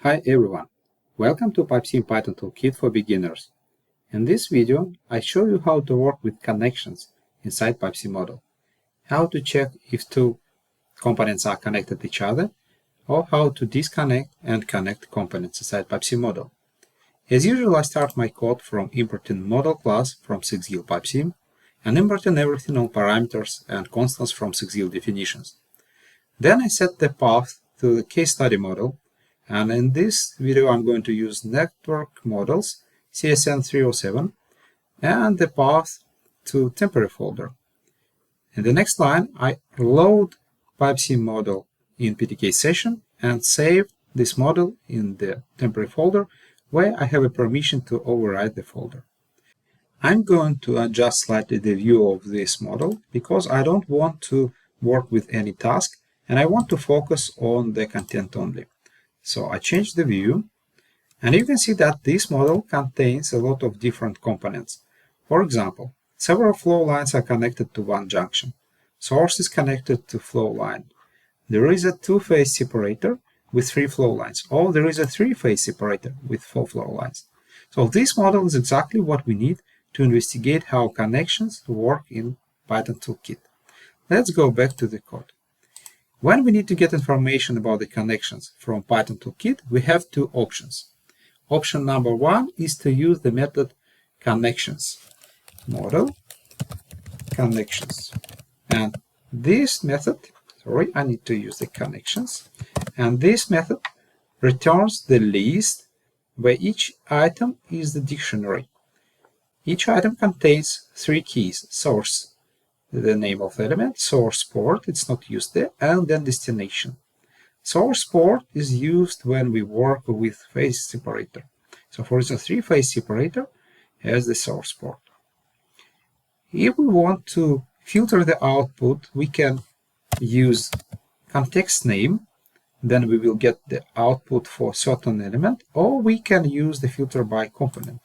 Hi everyone, welcome to Pipesim Python Toolkit for Beginners. In this video, I show you how to work with connections inside Pipesim model, how to check if two components are connected to each other, or how to disconnect and connect components inside Pipesim model. As usual, I start my code from importing model class from 6GIL Pipesim and importing everything on parameters and constants from 6GIL definitions. Then I set the path to the case study model. And in this video, I'm going to use network models CSN307 and the path to temporary folder. In the next line, I load Pipesim model in PTK session and save this model in the temporary folder where I have a permission to override the folder. I'm going to adjust slightly the view of this model because I don't want to work with any task and I want to focus on the content only. So I change the view, and you can see that this model contains a lot of different components. For example, several flow lines are connected to one junction. Source is connected to flow line. There is a two-phase separator with 3 flow lines, or there is a 3-phase separator with 4 flow lines. So this model is exactly what we need to investigate how connections work in Python Toolkit. Let's go back to the code. When we need to get information about the connections from Python Toolkit, we have two options. Option number 1 is to use the method connections. Model connections. And this method, I need to use the connections. And this method returns the list where each item is the dictionary. Each item contains 3 keys: source, the name of the element, source port, it's not used there, and then destination. Source port is used when we work with phase separator. So for instance, 3-phase separator has the source port. If we want to filter the output, we can use context name, then we will get the output for certain element, or we can use the filter by component.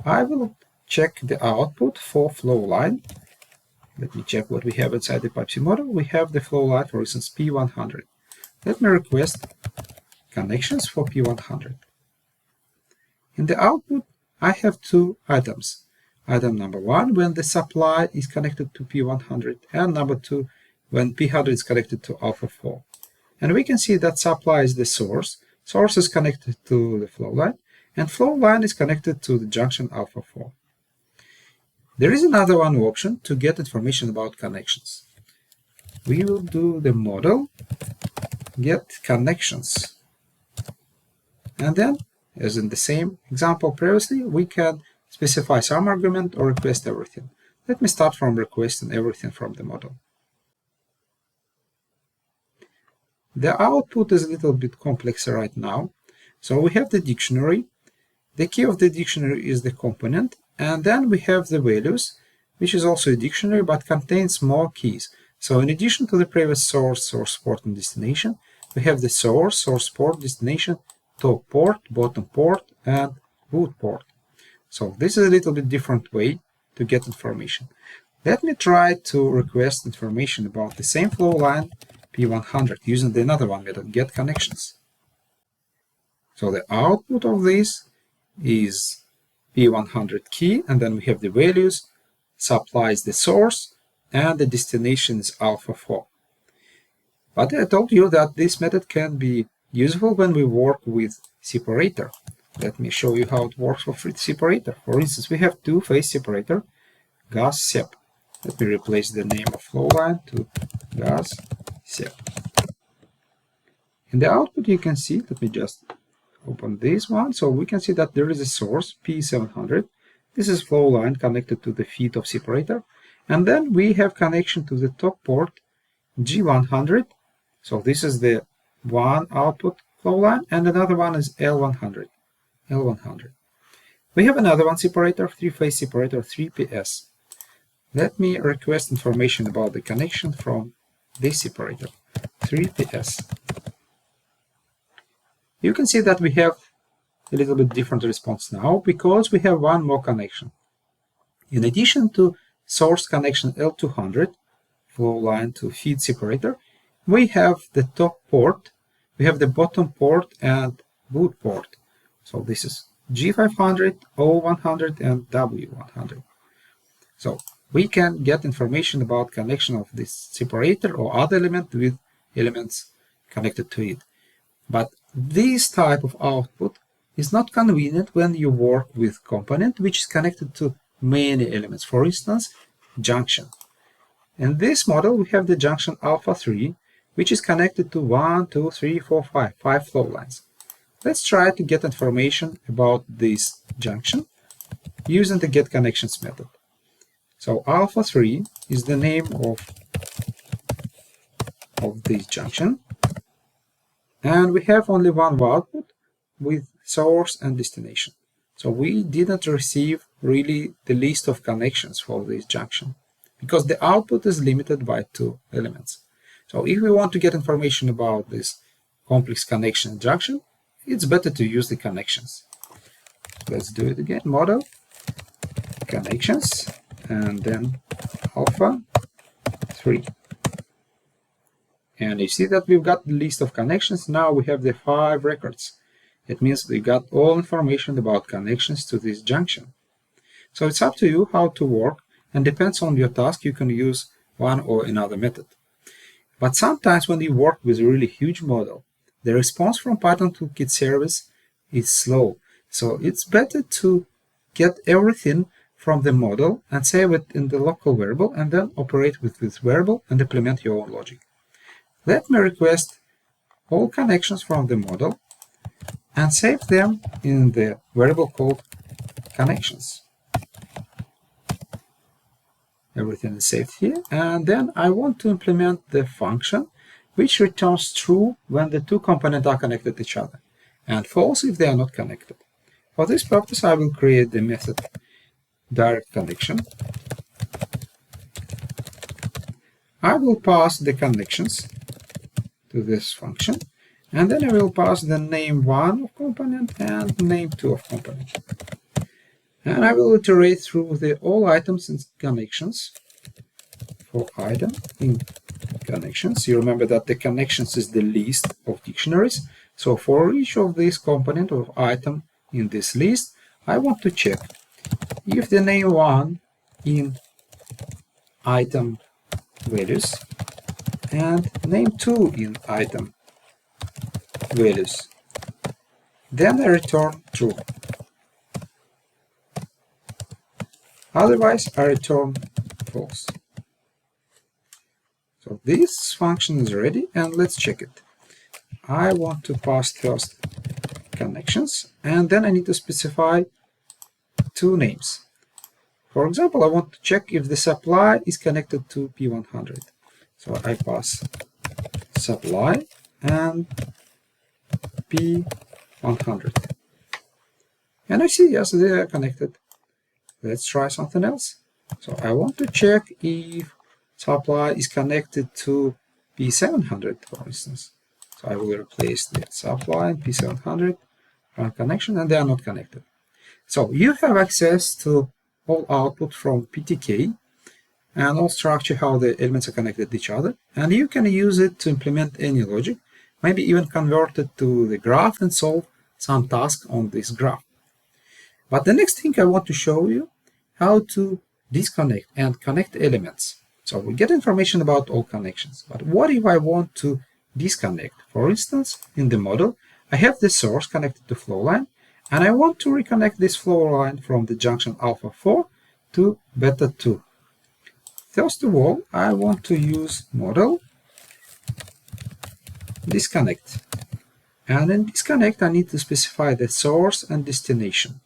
I will check the output for flow line. Let me check what we have inside the Pipesim model. We have the flow line, for instance, P100. Let me request connections for P100. In the output, I have 2 items. Item number 1, when the supply is connected to P100, and number 2, when P100 is connected to alpha 4. And we can see that supply is the source. Source is connected to the flow line, and flow line is connected to the junction alpha 4. There is another one option to get information about connections. We will do the model get connections. And then, as in the same example previously, we can specify some argument or request everything. Let me start from requesting everything from the model. The output is a little bit complex right now. So we have the dictionary. The key of the dictionary is the component. And then we have the values, which is also a dictionary, but contains more keys. So in addition to the previous source, source port, and destination, we have the source, source port, destination, top port, bottom port, and root port. So this is a little bit different way to get information. Let me try to request information about the same flow line, P100, using the another one method, get connections. So the output of this is P100 key, and then we have the values, supply is the source, and the destination is alpha 4. But I told you that this method can be useful when we work with separator. Let me show you how it works for separator. For instance, we have 2-phase separator, gas sep. Let me replace the name of flow line to gas sep. In the output you can see, let me just open this one, so we can see that there is a source P700. This is flow line connected to the feed of separator, and then we have connection to the top port G100. So this is the one output flow line, and another one is L100. We have another one separator, 3-phase separator, 3PS. Let me request information about the connection from this separator, 3PS. You can see that we have a little bit different response now because we have one more connection. In addition to source connection L200, flow line to feed separator, we have the top port, we have the bottom port, and boot port. So this is G500, O100, and W100. So we can get information about connection of this separator or other element with elements connected to it. But this type of output is not convenient when you work with component which is connected to many elements. For instance, junction. In this model, we have the junction alpha 3, which is connected to 1, 2, 3, 4, 5 flow lines. Let's try to get information about this junction using the getConnections method. So alpha 3 is the name of this junction, and we have only one output with source and destination. So we didn't receive really the list of connections for this junction, because the output is limited by 2 elements. So if we want to get information about this complex connection junction, it's better to use the connections. Let's do it again. Model, connections, and then alpha 3. And you see that we've got the list of connections. Now we have the 5 records. It means we got all information about connections to this junction. So it's up to you how to work, and depends on your task, you can use one or another method. But sometimes when you work with a really huge model, the response from Python toolkit service is slow. So it's better to get everything from the model and save it in the local variable, and then operate with this variable and implement your own logic. Let me request all connections from the model and save them in the variable called connections. Everything is saved here, and then I want to implement the function which returns true when the 2 components are connected to each other, and false if they are not connected. For this purpose, I will create the method direct connection. I will pass the connections to this function, and then I will pass the name 1 of component and name 2 of component. And I will iterate through all items in connections. For item in connections, you remember that the connections is the list of dictionaries. So for each of these component of item in this list, I want to check if the name 1 in item values and name 2 in item values. Then I return true. Otherwise, I return false. So this function is ready, and let's check it. I want to pass first connections, and then I need to specify 2 names. For example, I want to check if the supply is connected to P100. So I pass supply and P100. And I see, yes, they are connected. Let's try something else. So I want to check if supply is connected to P700, for instance. So I will replace the supply and P700 run connection, and they are not connected. So you have access to all output from PTK and all structure, how the elements are connected to each other, and you can use it to implement any logic, maybe even convert it to the graph and solve some task on this graph. But the next thing I want to show you how to disconnect and connect elements. So we get information about all connections, but what if I want to disconnect? For instance, in the model, I have the source connected to flow line, and I want to reconnect this flow line from the junction alpha 4 to beta 2. First of all, I want to use model disconnect. And in disconnect, I need to specify the source and destination.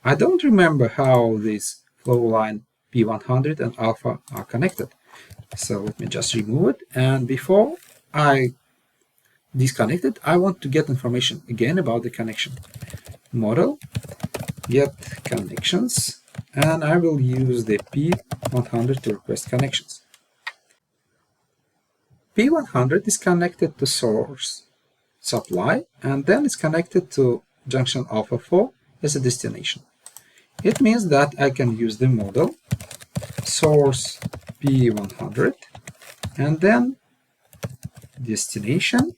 I don't remember how this flow line P100 and alpha are connected. So let me just remove it. And before I disconnect it, I want to get information again about the connection. Model get connections, and I will use the P100 to request connections. P100 is connected to source supply, and then it's connected to junction alpha 4 as a destination. It means that I can use the model source P100 and then destination,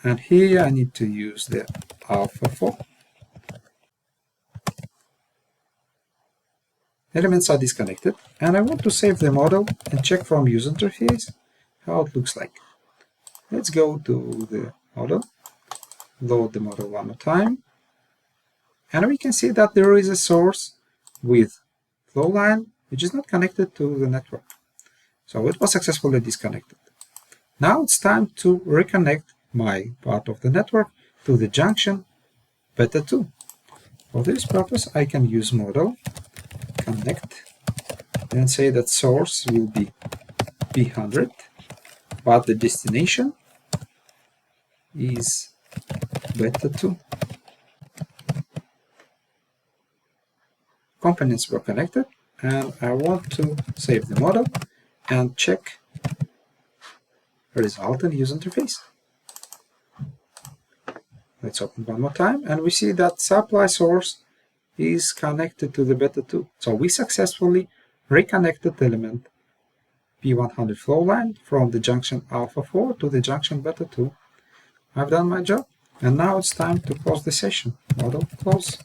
and here I need to use the alpha 4. Elements are disconnected, and I want to save the model and check from user interface how it looks like. Let's go to the model, load the model one more time, and we can see that there is a source with flow line which is not connected to the network. So it was successfully disconnected. Now it's time to reconnect my part of the network to the junction beta 2. For this purpose, I can use model connect and say that source will be P100, but the destination is beta 2. Components were connected, and I want to save the model and check result in user interface. Let's open one more time, and we see that supply source is connected to the beta 2. So we successfully reconnected the element P100 flow line from the junction alpha 4 to the junction beta 2. I've done my job, and now it's time to close the session. Model close.